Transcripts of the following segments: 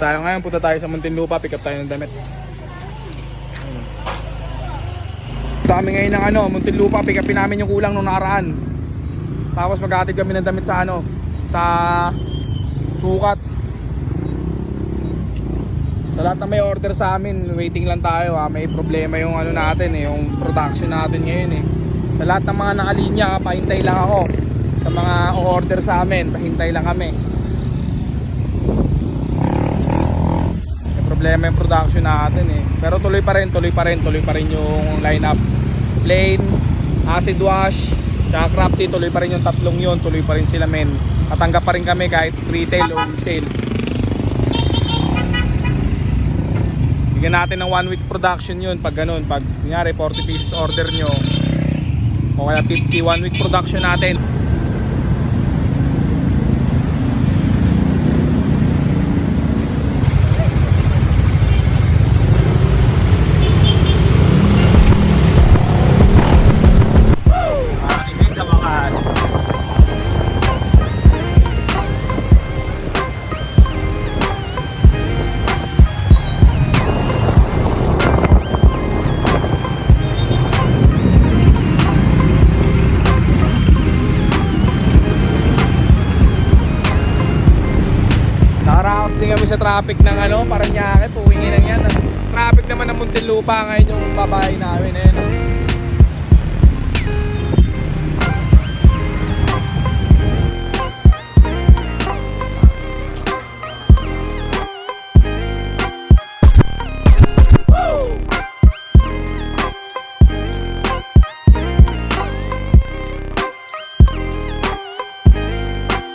Tayo ngayon, punta tayo sa Muntinlupa, pick up tayo ng damit. Punta kami ngayon ng Muntinlupa, pick upin namin yung kulang nung nakaraan. Tapos maghahatid kami ng damit sa sa sukat. Sa lahat na may order sa amin, waiting lang tayo. May problema yung natin yung production natin ngayon Sa lahat ng mga nakalinya, pahintay lang ako. Sa mga order sa amin, pahintay lang kami. Problema yung production natin pero tuloy pa rin yung lineup. Plain, acid wash, tsaka crafty, tuloy pa rin yung tatlong yun, tuloy pa rin sila men. Tatanggap pa rin kami kahit retail o wholesale. Bigyan natin ng 1 week production yun pag ganun, pag kunyari 40 pieces order nyo o kaya 50, 1 week production natin. Din kami sa traffic ng Parañaque, puwingin lang yan. Traffic naman ng Muntinlupa ngayon yung babae namin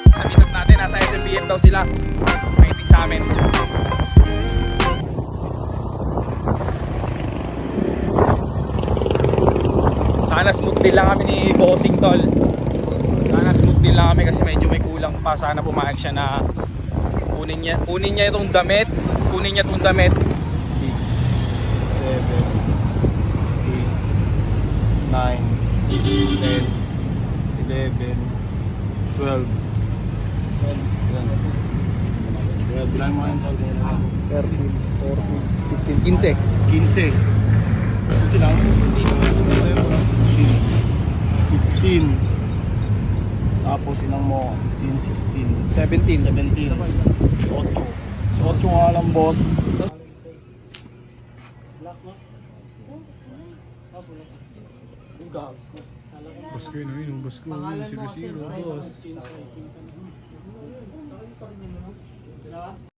Sa meetup natin, nasa SMBF daw sila. Sa amin. Sana smooth din lang kami ni Bossing Tol. Sana smooth din lang kami kasi medyo may kulang pa. Sana pumayag siya na kunin niya itong damit. Kunin niya itong damit. 6, 7, 8, 9, 10, 11, 12. Bilang mo yung 13, 14, 15, 15. 15 lang. 15. Tapos ilang mo 15, 16, 17. 17. 8. 8 nga lang, boss. Boss ko yun, boss ko. 0-0, boss.